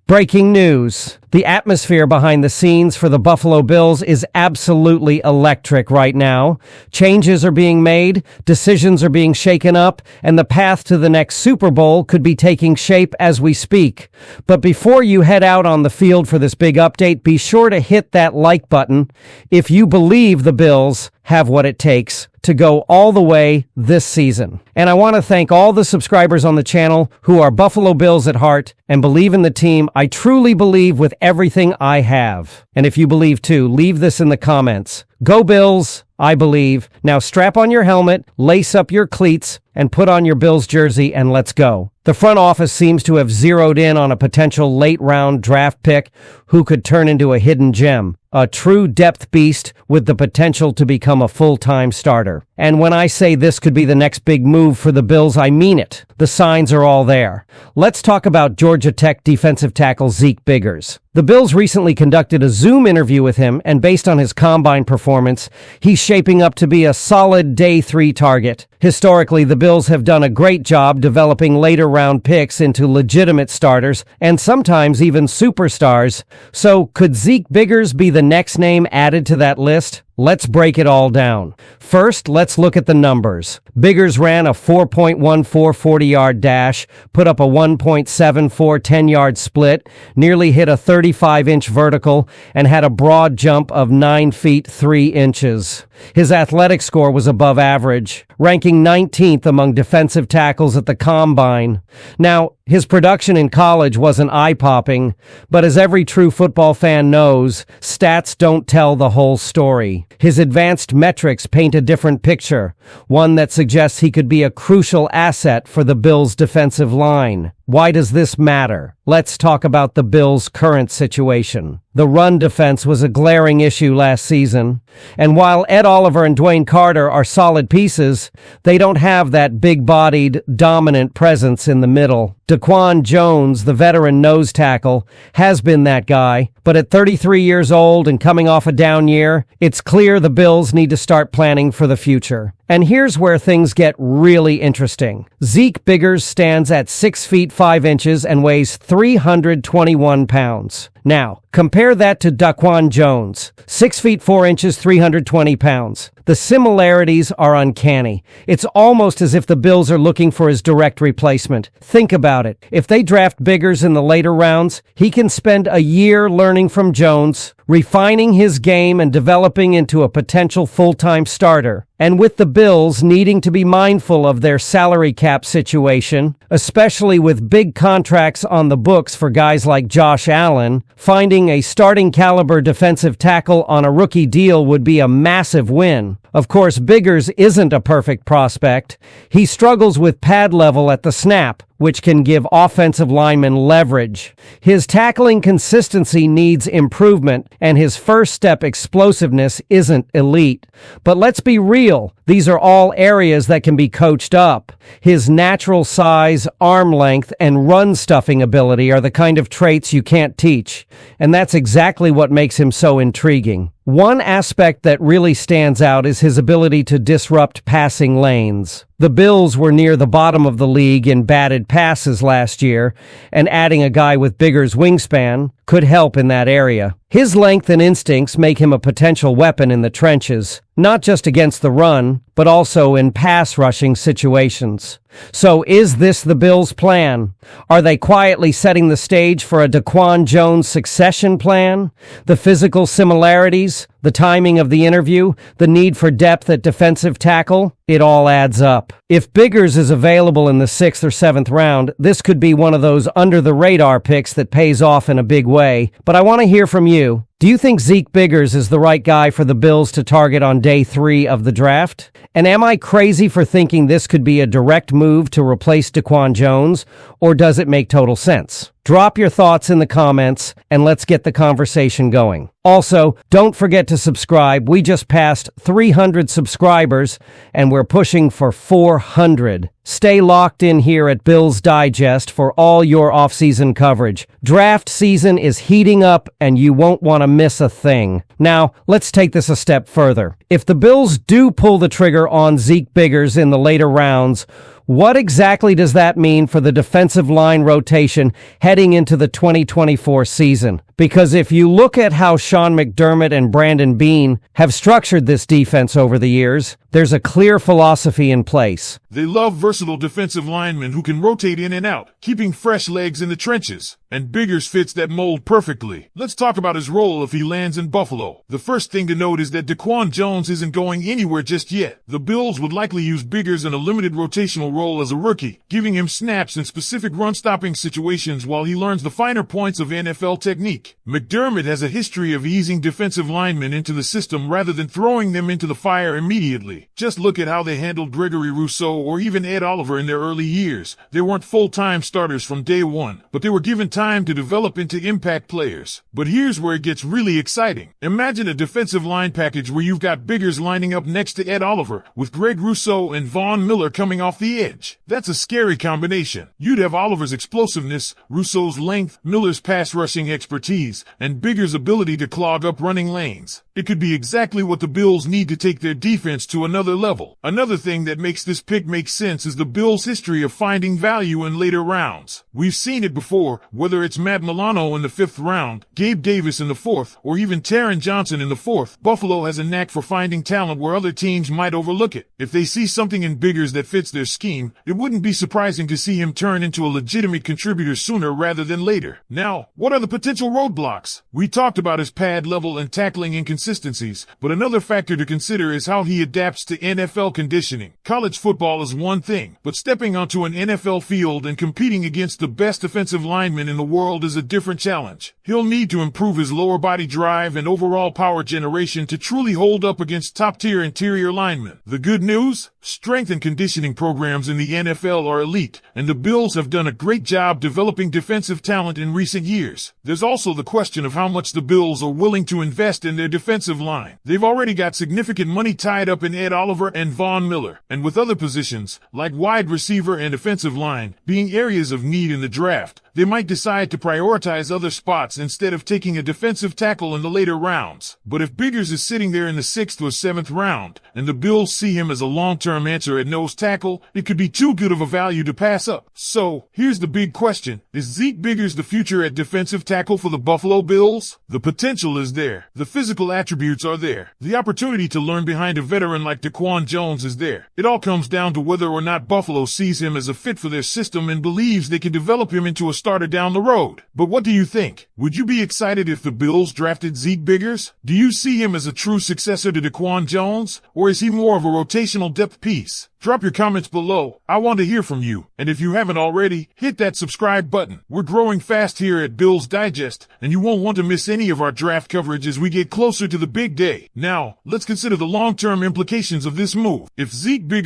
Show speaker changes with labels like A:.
A: Breaking news. The atmosphere behind the scenes for the Buffalo Bills is absolutely electric right now. Changes are being made, decisions are being shaken up, and the path to the next Super Bowl could be taking shape as we speak. But before you head out on the field for this big update, be sure to hit that like button if you believe the Bills have what it takes to go all the way this season. And I want to thank all the subscribers on the channel who are Buffalo Bills at heart and believe in the team. I truly believe with everything I have. And if you believe too, leave this in the comments. Go Bills, I believe. Now strap on your helmet, lace up your cleats, and put on your Bills jersey, and let's go. The front office seems to have zeroed in on a potential late-round draft pick who could turn into a hidden gem, a true depth beast with the potential to become a full-time starter. And when I say this could be the next big move for the Bills, I mean it. The signs are all there. Let's talk about Georgia Tech defensive tackle Zeke Biggers. The Bills recently conducted a Zoom interview with him, and based on his combine performance, he's shaping up to be a solid day 3 target. Historically, the Bills have done a great job developing later-round picks into legitimate starters and sometimes even superstars. So, could Zeke Biggers be the next name added to that list? Let's break it all down. First, let's look at the numbers. Biggers ran a 4.14 40-yard dash, put up a 1.74 10-yard split, nearly hit a 35-inch vertical, and had a broad jump of 9 feet 3 inches. His athletic score was above average, ranking 19th among defensive tackles at the Combine. Now, his production in college wasn't eye-popping, but as every true football fan knows, stats don't tell the whole story. His advanced metrics paint a different picture, one that suggests he could be a crucial asset for the Bills' defensive line. Why does this matter? Let's talk about the Bills' current situation. The run defense was a glaring issue last season, and while Ed Oliver and Dwayne Carter are solid pieces, they don't have that big-bodied, dominant presence in the middle. Daquan Jones, the veteran nose tackle, has been that guy, but at 33 years old and coming off a down year, it's clear the Bills need to start planning for the future. And here's where things get really interesting. Zeke Biggers stands at 6 feet 5 inches and weighs 321 pounds. Now, compare that to Daquan Jones, 6 feet 4 inches, 320 pounds. The similarities are uncanny. It's almost as if the Bills are looking for his direct replacement. Think about it. If they draft Biggers in the later rounds, he can spend a year learning from Jones, refining his game and developing into a potential full-time starter. And with the Bills needing to be mindful of their salary cap situation, especially with big contracts on the books for guys like Josh Allen, finding a starting caliber defensive tackle on a rookie deal would be a massive win. Of course, Biggers isn't a perfect prospect. He struggles with pad level at the snap, which can give offensive linemen leverage. His tackling consistency needs improvement, and his first step explosiveness isn't elite. But let's be real, these are all areas that can be coached up. His natural size, arm length, and run-stuffing ability are the kind of traits you can't teach, and that's exactly what makes him so intriguing. One aspect that really stands out is his ability to disrupt passing lanes. The Bills were near the bottom of the league in batted passes last year, and adding a guy with Biggers' wingspan could help in that area. His length and instincts make him a potential weapon in the trenches, not just against the run, but also in pass-rushing situations. So is this the Bills' plan? Are they quietly setting the stage for a Daquan Jones succession plan? The physical similarities, the timing of the interview, the need for depth at defensive tackle, it all adds up. If Biggers is available in the 6th or 7th round, this could be one of those under-the-radar picks that pays off in a big way. But I want to hear from you. Do you think Zeke Biggers is the right guy for the Bills to target on day 3 of the draft? And am I crazy for thinking this could be a direct move to replace Daquan Jones, or does it make total sense? Drop your thoughts in the comments, and let's get the conversation going. Also, don't forget to subscribe. We just passed 300 subscribers, and we're pushing for 400. Stay locked in here at Bills Digest for all your off-season coverage. Draft season is heating up, and you won't want to miss a thing. Now, let's take this a step further. If the Bills do pull the trigger on Zeke Biggers in the later rounds, What exactly does that mean for the defensive line rotation heading into the 2024 season? Because if you look at how Sean McDermott and Brandon Beane have structured this defense over the years, there's a clear philosophy in place.
B: They love versatile defensive linemen who can rotate in and out, keeping fresh legs in the trenches. And Biggers fits that mold perfectly. Let's talk about his role if he lands in Buffalo. The first thing to note is that Daquan Jones isn't going anywhere just yet. The Bills would likely use Biggers in a limited rotational role as a rookie, giving him snaps in specific run-stopping situations while he learns the finer points of NFL technique. McDermott has a history of easing defensive linemen into the system rather than throwing them into the fire immediately. Just look at how they handled Gregory Rousseau or even Ed Oliver in their early years. They weren't full-time starters from day one, but they were given time to develop into impact players. But here's where it gets really exciting. Imagine a defensive line package where you've got Biggers lining up next to Ed Oliver, with Greg Rousseau and Von Miller coming off the edge. That's a scary combination. You'd have Oliver's explosiveness, Rousseau's length, Miller's pass rushing expertise, and Biggers' ability to clog up running lanes. It could be exactly what the Bills need to take their defense to another level. Another thing that makes this pick make sense is the Bills' history of finding value in later rounds. We've seen it before, whether it's Matt Milano in the 5th round, Gabe Davis in the 4th, or even Taron Johnson in the 4th. Buffalo has a knack for finding talent where other teams might overlook it. If they see something in Biggers that fits their scheme, it wouldn't be surprising to see him turn into a legitimate contributor sooner rather than later. Now, what are the potential roadblocks? We talked about his pad level and tackling inconsistencies, but another factor to consider is how he adapts to NFL conditioning. College football is one thing, but stepping onto an NFL field and competing against the best defensive linemen in the world is a different challenge. He'll need to improve his lower body drive and overall power generation to truly hold up against top-tier interior linemen. The good news? Strength and conditioning programs in the NFL are elite, and the Bills have done a great job developing defensive talent in recent years. There's also the question of how much the Bills are willing to invest in their defensive line. They've already got significant money tied up in Ed Oliver and Von Miller, and with other positions, like wide receiver and defensive line, being areas of need in the draft, they might decide to prioritize other spots instead of taking a defensive tackle in the later rounds. But if Biggers is sitting there in the 6th or 7th round, and the Bills see him as a long-term answer at nose tackle, it could be too good of a value to pass up. So, here's the big question. Is Zeke Biggers the future at defensive tackle for the Buffalo Bills? The potential is there. The physical attributes are there. The opportunity to learn behind a veteran like Daquan Jones is there. It all comes down to whether or not Buffalo sees him as a fit for their system and believes they can develop him into a starter down the road. But what do you think? Would you be excited if the Bills drafted Zeke Biggers? Do you see him as a true successor to Daquan Jones? Or is he more of a rotational depth piece? Drop your comments below. I want to hear from you. And if you haven't already, hit that subscribe button. We're growing fast here at Bills Digest, and you won't want to miss any of our draft coverage as we get closer to the big day. Now, let's consider the long-term implications of this move. If Zeke Biggers